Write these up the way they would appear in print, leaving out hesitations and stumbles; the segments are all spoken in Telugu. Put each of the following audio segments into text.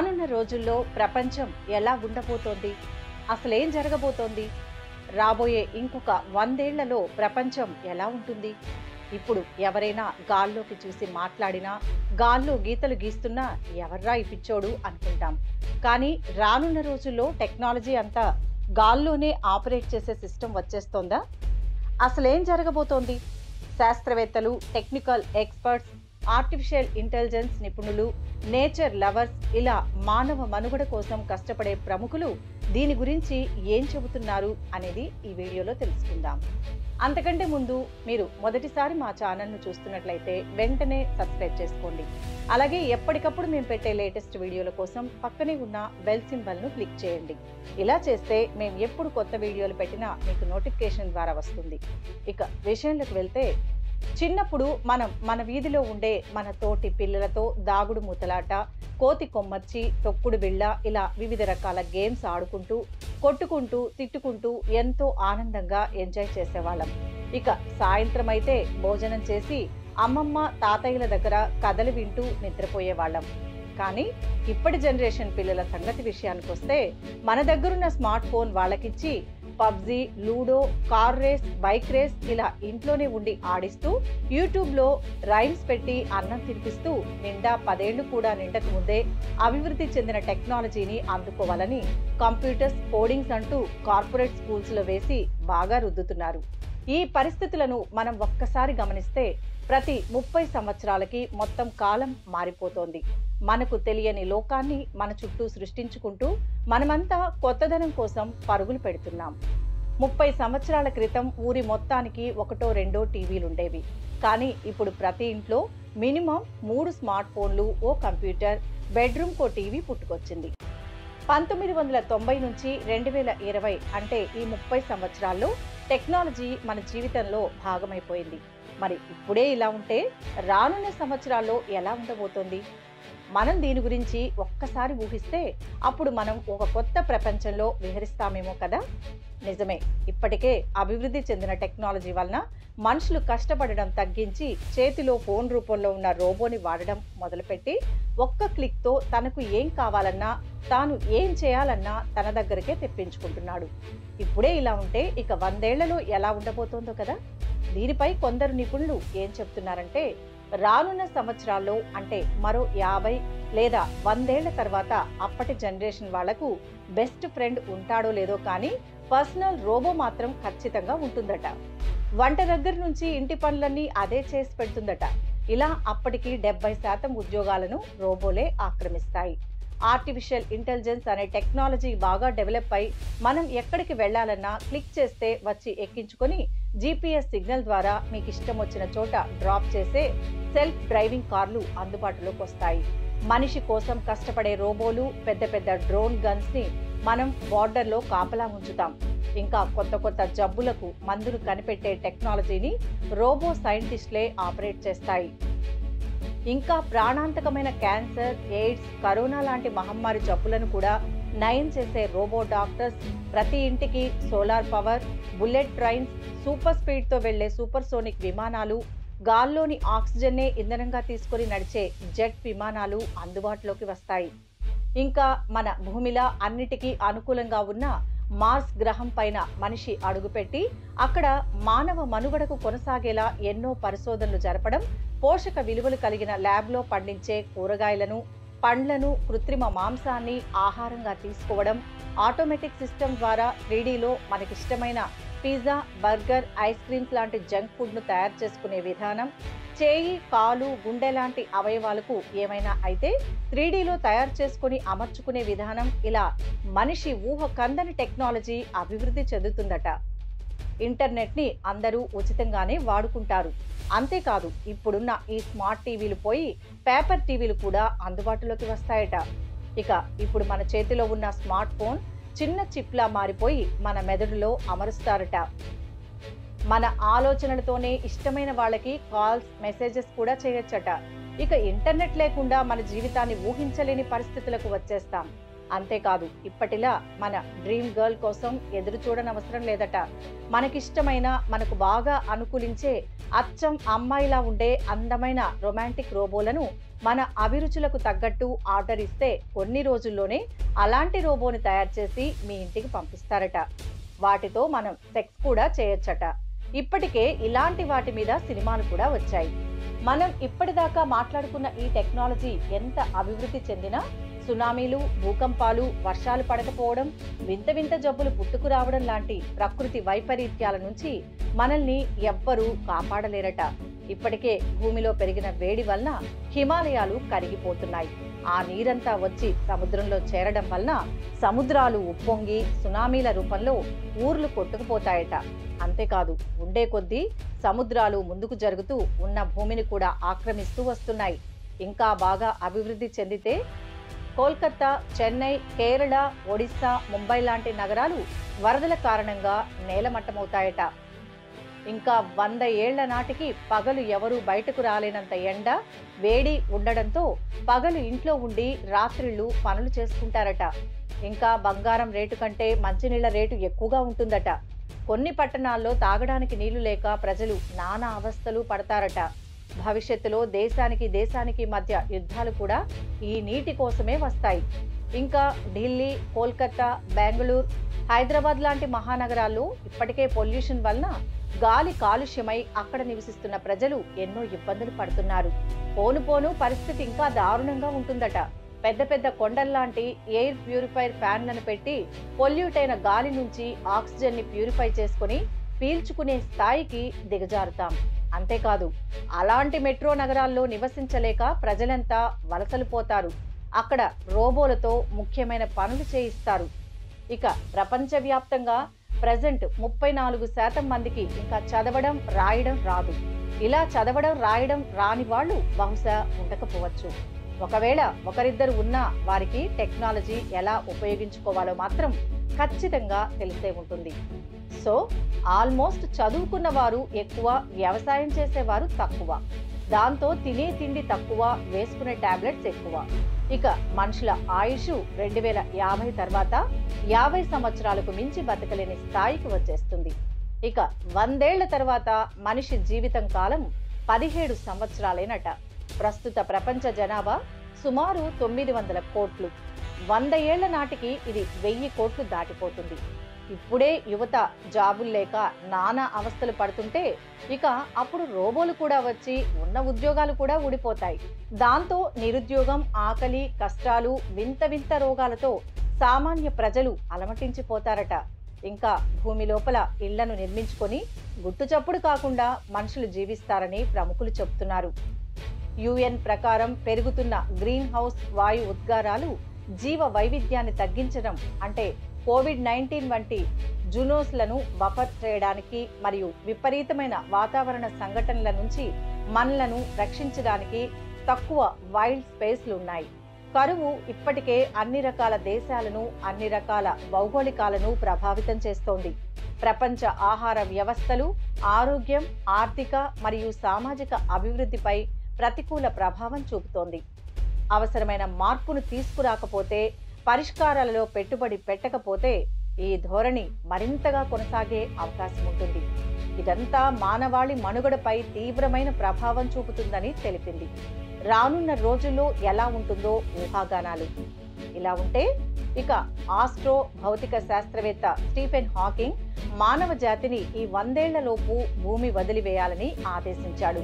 రానున్న రోజుల్లో ప్రపంచం ఎలా ఉండబోతోంది? అసలేం జరగబోతోంది? రాబోయే ఇంకొక 100 ఏళ్లలో ప్రపంచం ఎలా ఉంటుంది? ఇప్పుడు ఎవరైనా గాల్లోకి చూసి మాట్లాడినా, గాల్లో గీతలు గీస్తున్నా ఎవర్రా ఈ పిచ్చోడు అనుకుంటాం. కానీ రానున్న రోజుల్లో టెక్నాలజీ అంతా గాల్లోనే ఆపరేట్ చేసే సిస్టమ్ వచ్చేస్తోందా? అసలేం జరగబోతోంది? శాస్త్రవేత్తలు, టెక్నికల్ ఎక్స్పర్ట్స్, ఆర్టిఫిషియల్ ఇంటెలిజెన్స్ నిపుణులు, నేచర్ లవర్స్ ఇలా మానవ మనుగడ కోసం కష్టపడే ప్రముఖులు దీని గురించి ఏం చెబుతున్నారు అనేది ఈ వీడియోలో తెలుసుకుందాం. అంతకంటే ముందు మీరు మొదటిసారి మా ఛానల్ను చూస్తున్నట్లయితే వెంటనే సబ్స్క్రైబ్ చేసుకోండి. అలాగే ఎప్పటికప్పుడు మేము పెట్టే లేటెస్ట్ వీడియోల కోసం పక్కనే ఉన్న బెల్ సింబల్ను క్లిక్ చేయండి. ఇలా చేస్తే మేము ఎప్పుడు కొత్త వీడియోలు పెట్టినా మీకు నోటిఫికేషన్ ద్వారా వస్తుంది. ఇక విషయంలోకి వెళ్తే, చిన్నప్పుడు మన వీధిలో ఉండే మన తోటి పిల్లలతో దాగుడు మూతలాట, కోతి కొమ్మచ్చి, తొక్కుడు బిళ్ళ ఇలా వివిధ రకాల గేమ్స్ ఆడుకుంటూ, కొట్టుకుంటూ, తిట్టుకుంటూ ఎంతో ఆనందంగా ఎంజాయ్ చేసేవాళ్ళం. ఇక సాయంత్రం అయితే భోజనం చేసి అమ్మమ్మ తాతయ్యల దగ్గర కథలు వింటూ నిద్రపోయేవాళ్ళం. కానీ ఇప్పటి జనరేషన్ పిల్లల సంగతి విషయానికి వస్తే, మన దగ్గరున్న స్మార్ట్ ఫోన్ వాళ్ళకిచ్చి PUBG, ludo, car race, bike race ఇలా ఇంట్లోనే ఉండి ఆడిస్తూ, యూట్యూబ్లో రైమ్స్ పెట్టి అన్నం తినిపిస్తూ నిండా 10 ఏళ్లు కూడా నిండక ముందే అభివృద్ధి చెందిన టెక్నాలజీని అందుకోవాలని కంప్యూటర్స్, కోడింగ్స్ అంటూ కార్పొరేట్ స్కూల్స్లో వేసి బాగా రుద్దుతున్నారు. ఈ పరిస్థితులను మనం ఒక్కసారి గమనిస్తే ప్రతి 30 సంవత్సరాలకి మొత్తం కాలం మారిపోతోంది. మనకు తెలియని లోకాన్ని మన చుట్టూ సృష్టించుకుంటూ మనమంతా కొత్తదనం కోసం పరుగులు పెడుతున్నాం. 30 సంవత్సరాల క్రితం ఊరి మొత్తానికి 1-2 టీవీలుండేవి. కానీ ఇప్పుడు ప్రతి ఇంట్లో మినిమం 3 స్మార్ట్ ఫోన్లు, ఓ కంప్యూటర్, బెడ్రూమ్కో టీవీ పుట్టుకొచ్చింది. 1990 నుంచి 2020 అంటే ఈ 30 సంవత్సరాల్లో టెక్నాలజీ మన జీవితంలో భాగమైపోయింది. మరి ఇప్పుడే ఇలా ఉంటే రానున్న సంవత్సరాల్లో ఎలా ఉండబోతోంది? మనం దీని గురించి ఒక్కసారి ఊహిస్తే అప్పుడు మనం ఒక కొత్త ప్రపంచంలో విహరిస్తామేమో కదా. నిజమే, ఇప్పటికే అభివృద్ధి చెందిన టెక్నాలజీ వలన మనుషులు కష్టపడడం తగ్గించి చేతిలో ఫోన్ రూపంలో ఉన్న రోబోని వాడడం మొదలుపెట్టి ఒక్క క్లిక్తో తనకు ఏం కావాలన్నా, తాను ఏం చేయాలన్నా తన దగ్గరకే తెప్పించుకుంటున్నాడు. ఇప్పుడే ఇలా ఉంటే ఇక 100 ఏళ్లలో ఎలా ఉండబోతోందో కదా. దీనిపై కొందరు నిపుణులు ఏం చెప్తున్నారంటే, రానున్న సంవత్సరాల్లో అంటే మరో 50 లేదా 100 ఏళ్ల తర్వాత అప్పటి జనరేషన్ వాళ్లకు బెస్ట్ ఫ్రెండ్ ఉంటాడో లేదో కానీ పర్సనల్ రోబో మాత్రం ఖచ్చితంగా ఉంటుందట. వంట దగ్గర నుంచి ఇంటి పనులన్నీ అదే చేసి పెడుతుందట. ఇలా అప్పటికి 70% ఉద్యోగాలను రోబోలే ఆక్రమిస్తాయి. ఆర్టిఫిషియల్ ఇంటెలిజెన్స్ అనే టెక్నాలజీ బాగా డెవలప్ అయి మనం ఎక్కడికి వెళ్లాలన్నా క్లిక్ చేస్తే వచ్చి ఎక్కించుకొని GPS సిగ్నల్ ద్వారా మీకు ఇష్టం వచ్చిన చోట డ్రాప్ చేసే సెల్ఫ్ డ్రైవింగ్ కార్లు అందుబాటులోకి వస్తాయి. మనిషి కోసం కష్టపడే రోబోలు, పెద్ద పెద్ద డ్రోన్ గన్స్ ని మనం బార్డర్లో కాపలా ఉంచుతాం. ఇంకా కొత్త కొత్త జబ్బులకు మందులు కనిపెట్టే టెక్నాలజీని రోబో సైంటిస్టులే ఆపరేట్ చేస్తాయి. ఇంకా ప్రాణాంతకమైన క్యాన్సర్, ఎయిడ్స్, కరోనా లాంటి మహమ్మారి జబ్బులను కూడా నయం చేసే రోబో డాక్టర్స్, ప్రతి ఇంటికి solar power, bullet trains, super స్పీడ్తో వెళ్లే సూపర్ సోనిక్ విమానాలు, గాల్లోని ఆక్సిజన్నే ఇంధనంగా తీసుకొని నడిచే జెట్ విమానాలు అందుబాటులోకి వస్తాయి. ఇంకా మన భూమిలా అన్నిటికీ అనుకూలంగా ఉన్న మార్స్ గ్రహం పైన మనిషి అడుగుపెట్టి అక్కడ మానవ మనుగడకు కొనసాగేలా ఎన్నో పరిశోధనలు జరపడం, పోషక విలువలు కలిగిన ల్యాబ్లో పండించే కూరగాయలను, పండ్లను, కృత్రిమ మాంసాన్ని ఆహారంగా తీసుకోవడం, ఆటోమేటిక్ సిస్టమ్ ద్వారా 3Dలో మనకిష్టమైన పిజ్జా, బర్గర్, ఐస్ క్రీమ్స్ లాంటి జంక్ ఫుడ్ను తయారు చేసుకునే విధానం, చేయి, కాలు, గుండె లాంటి అవయవాలకు ఏమైనా అయితే 3Dలో తయారు చేసుకుని అమర్చుకునే విధానం, ఇలా మనిషి ఊహ కందని టెక్నాలజీ అభివృద్ధి చెందుతుందట. ఇంటర్నెట్ని అందరూ ఉచితంగానే వాడుకుంటారు. అంతేకాదు, ఇప్పుడున్న ఈ స్మార్ట్ టీవీలు పోయి పేపర్ టీవీలు కూడా అందుబాటులోకి వస్తాయట. ఇక ఇప్పుడు మన చేతిలో ఉన్న స్మార్ట్ ఫోన్ చిన్న చిప్లా మారిపోయి మన మెదడులో అమరుస్తారట. మన ఆలోచనలతోనే ఇష్టమైన వాళ్ళకి కాల్స్, మెసేజెస్ కూడా చేయొచ్చట. ఇక ఇంటర్నెట్ లేకుండా మన జీవితాన్ని ఊహించలేని పరిస్థితులకు వచ్చేస్తాం. అంతేకాదు ఇప్పటిలా మన డ్రీమ్ గర్ల్ కోసం ఎదురు చూడనవసరం లేదట. మనకిష్టమైన, మనకు బాగా అనుకూలించే, అచ్చం అమ్మాయిలా ఉండే అందమైన రొమాంటిక్ రోబోలను మన అభిరుచులకు తగ్గట్టు ఆర్డర్ ఇస్తే కొన్ని రోజుల్లోనే అలాంటి రోబోని తయారు చేసి మీ ఇంటికి పంపిస్తారట. వాటితో మనం సెక్స్ కూడా చేయొచ్చట. ఇప్పటికే ఇలాంటి వాటి మీద సినిమాలు కూడా వచ్చాయి. మనం ఇప్పటిదాకా మాట్లాడుకున్న ఈ టెక్నాలజీ ఎంత అభివృద్ధి చెందినా సునామీలు, భూకంపాలు, వర్షాలు పడకపోవడం, వింత వింత జబ్బులు పుట్టుకురావడం లాంటి ప్రకృతి వైపరీత్యాల నుంచి మనల్ని ఎవ్వరూ కాపాడలేరట. ఇప్పటికే భూమిలో పెరిగిన వేడి వలన హిమాలయాలు కరిగిపోతున్నాయి. ఆ నీరంతా వచ్చి సముద్రంలో చేరడం వలన సముద్రాలు ఉప్పొంగి సునామీల రూపంలో ఊర్లు కొట్టుకుపోతాయట. అంతేకాదు ఉండే కొద్దీ సముద్రాలు ముందుకు జరుగుతూ ఉన్న భూమిని కూడా ఆక్రమిస్తూ వస్తున్నాయి. ఇంకా బాగా అభివృద్ధి చెందితే కోల్కతా, చెన్నై, కేరళ, ఒడిశా, ముంబై లాంటి నగరాలు వరదల కారణంగా నేలమట్టమవుతాయట. ఇంకా 100 ఏళ్ల నాటికి పగలు ఎవరూ బయటకు రాలేనంత ఎండ, వేడి ఉండడంతో పగలు ఇంట్లో ఉండి రాత్రిళ్ళు పనులు చేసుకుంటారట. ఇంకా బంగారం రేటు కంటే మంచినీళ్ల రేటు ఎక్కువగా ఉంటుందట. కొన్ని పట్టణాల్లో తాగడానికి నీళ్లు లేక ప్రజలు నానా అవస్థలు పడతారట. భవిష్యత్తులో దేశానికి మధ్య యుద్ధాలు కూడా ఈ నీటి కోసమే వస్తాయి. ఇంకా ఢిల్లీ, కోల్కతా, బెంగళూరు, హైదరాబాద్ లాంటి మహానగరాల్లో ఇప్పటికే పొల్యూషన్ వలన గాలి కాలుష్యమై అక్కడ నివసిస్తున్న ప్రజలు ఎన్నో ఇబ్బందులు పడుతున్నారు. పోను పోను పరిస్థితి ఇంకా దారుణంగా ఉంటుందట. పెద్ద పెద్ద కొండల్లాంటి ఎయిర్ ప్యూరిఫైర్ ఫ్యాన్లను పెట్టి పొల్యూట్ అయిన గాలి నుంచి ఆక్సిజన్ ని ప్యూరిఫై చేసుకుని పీల్చుకునే స్థాయికి దిగజారుతాం. అంతేకాదు అలాంటి మెట్రో నగరాల్లో నివసించలేక ప్రజలంతా వలసలు పోతారు. అక్కడ రోబోలతో ముఖ్యమైన పనులు చేయిస్తారు. ఇక ప్రపంచవ్యాప్తంగా ప్రజెంట్ 34% మందికి ఇంకా చదవడం, రాయడం రాదు. ఇలా చదవడం, రాయడం రాని వాళ్ళు బహుశా ఉండకపోవచ్చు. ఒకవేళ ఒకరిద్దరు ఉన్నా వారికి టెక్నాలజీ ఎలా ఉపయోగించుకోవాలో మాత్రం ఖచ్చితంగా తెలిసే ఉంటుంది. సో ఆల్మోస్ట్ చదువుకున్న వారు ఎక్కువ, వ్యవసాయం చేసేవారు తక్కువ. దాంతో తినే తిండి తక్కువ, వేసుకునే టాబ్లెట్స్ ఎక్కువ. ఇక మనుషుల ఆయుష్ 2050 తర్వాత 50 సంవత్సరాలకు మించి బతకలేని స్థాయికి వచ్చేస్తుంది. ఇక 100 ఏళ్ల తర్వాత మనిషి జీవితం కాలం 17 సంవత్సరాలేనట. ప్రస్తుత ప్రపంచ జనాభా సుమారు 900 కోట్లు. 100 ఏళ్ల నాటికి ఇది 1000 కోట్లు దాటిపోతుంది. ఇప్పుడే యువత జాబులు లేక నానా అవస్థలు పడుతుంటే ఇక అప్పుడు రోబోలు కూడా వచ్చి ఉన్న ఉద్యోగాలు కూడా ఊడిపోతాయి. దాంతో నిరుద్యోగం, ఆకలి, కష్టాలు, వింత వింత రోగాలతో సామాన్య ప్రజలు అలమటించిపోతారట. ఇంకా భూమి లోపల ఇళ్లను నిర్మించుకొని గుట్టుచప్పుడు కాకుండా మనుషులు జీవిస్తారని ప్రముఖులు చెబుతున్నారు. UN ప్రకారం పెరుగుతున్న గ్రీన్ హౌస్ వాయు ఉద్గారాలు జీవ వైవిధ్యాన్ని తగ్గించడం, అంటే COVID-19 వంటి జునోస్లను బఫర్ చేయడానికి మరియు విపరీతమైన వాతావరణ సంఘటనల నుంచి మనలను రక్షించడానికి తక్కువ వైల్డ్ స్పేస్లు ఉన్నాయి. కరువు ఇప్పటికే అన్ని రకాల దేశాలను, అన్ని రకాల భౌగోళికాలను ప్రభావితం చేస్తోంది. ప్రపంచ ఆహార వ్యవస్థలు, ఆరోగ్యం, ఆర్థిక మరియు సామాజిక అభివృద్ధిపై ప్రతికూల ప్రభావం చూపుతోంది. అవసరమైన మార్పును తీసుకురాకపోతే, పరిష్కారాలలో పెట్టుబడి పెట్టకపోతే ఈ ధోరణి మరింతగా కొనసాగే అవకాశం ఉంటుంది. ఇదంతా మానవాళి మనుగడపై తీవ్రమైన ప్రభావం చూపుతుందని తెలిపింది. రానున్న రోజుల్లో ఎలా ఉంటుందో ఊహాగానాలు. ఇలా ఉంటే ఇక ఆస్ట్రో భౌతిక శాస్త్రవేత్త స్టీఫెన్ హాకింగ్ మానవ జాతిని ఈ 100 ఏళ్లలోపు భూమి వదిలివేయాలని ఆదేశించాడు.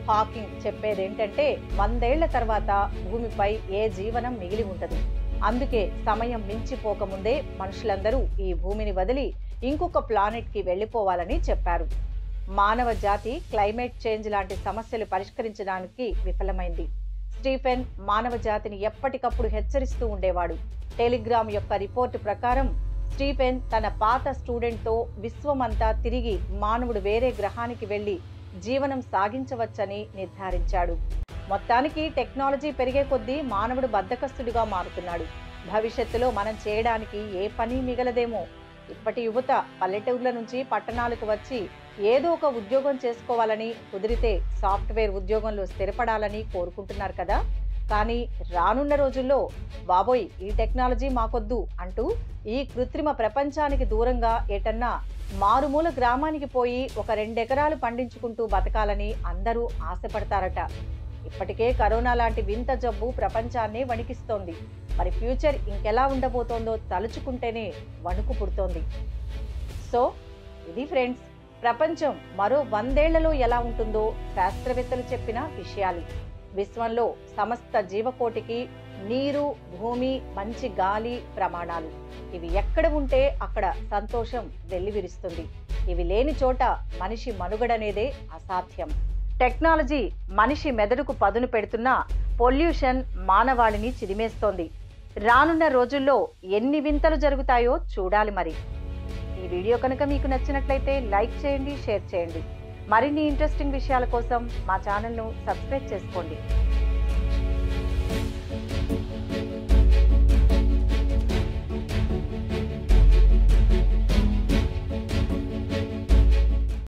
హాకింగ్ చెప్పేదేంటంటే 100 ఏళ్ల తర్వాత భూమిపై ఏ జీవనం మిగిలి ఉండదు. అందుకే సమయం మించిపోకముందే మనుషులందరూ ఈ భూమిని వదిలి ఇంకొక ప్లానెట్ కి వెళ్లిపోవాలని చెప్పారు. మానవ జాతి క్లైమేట్ చేంజ్ లాంటి సమస్యలు పరిష్కరించడానికి విఫలమైంది. స్టీఫెన్ మానవ జాతిని ఎప్పటికప్పుడు హెచ్చరిస్తూ ఉండేవాడు. టెలిగ్రామ్ యొక్క రిపోర్టు ప్రకారం స్టీఫెన్ తన పాత స్టూడెంట్తో విశ్వమంతా తిరిగి మానవుడు వేరే గ్రహానికి వెళ్లి జీవనం సాగించవచ్చని నిర్ధారించాడు. మొత్తానికి టెక్నాలజీ పెరిగే కొద్దీ మానవుడు బద్ధకస్తుడిగా మారుతున్నాడు. భవిష్యత్తులో మనం చేయడానికి ఏ పని మిగలదేమో. ఇప్పటి యువత పల్లెటూర్ల నుంచి పట్టణాలకు వచ్చి ఏదో ఒక ఉద్యోగం చేసుకోవాలని, కుదిరితే సాఫ్ట్వేర్ ఉద్యోగంలో స్థిరపడాలని కోరుకుంటున్నారు కదా. కానీ రానున్న రోజుల్లో బాబోయ్ ఈ టెక్నాలజీ మాకొద్దు అంటూ ఈ కృత్రిమ ప్రపంచానికి దూరంగా ఎటన్నా మారుమూల గ్రామానికి పోయి ఒక 2 ఎకరాలు పండించుకుంటూ బతకాలని అందరూ ఆశపడతారట. ఇప్పటికే కరోనా లాంటి వింత జబ్బు ప్రపంచాన్నే వణికిస్తోంది. మరి ఫ్యూచర్ ఇంకెలా ఉండబోతోందో తలుచుకుంటేనే వణుకు పుడుతోంది. సో ఇది ఫ్రెండ్స్, ప్రపంచం మరో 100 ఏళ్లలో ఎలా ఉంటుందో శాస్త్రవేత్తలు చెప్పిన విషయాలు. విశ్వంలో సమస్త జీవకోటికి నీరు, భూమి, మంచి గాలి ప్రమాణాలు. ఇవి ఎక్కడ ఉంటే అక్కడ సంతోషం వెల్లివిరుస్తుంది. ఇవి లేని చోట మనిషి మనుగడనేదే అసాధ్యం. టెక్నాలజీ మనిషి మెదడుకు పదును పెడుతున్నా పొల్యూషన్ మానవాళిని చిదిమేస్తోంది. రానున్న రోజుల్లో ఎన్ని వింతలు జరుగుతాయో చూడాలి మరి. ఈ వీడియో కనుక మీకు నచ్చినట్లయితే లైక్ చేయండి, షేర్ చేయండి. మరిన్ని ఇంట్రెస్టింగ్ విషయాల కోసం మా ఛానల్ను సబ్స్క్రైబ్ చేసుకోండి.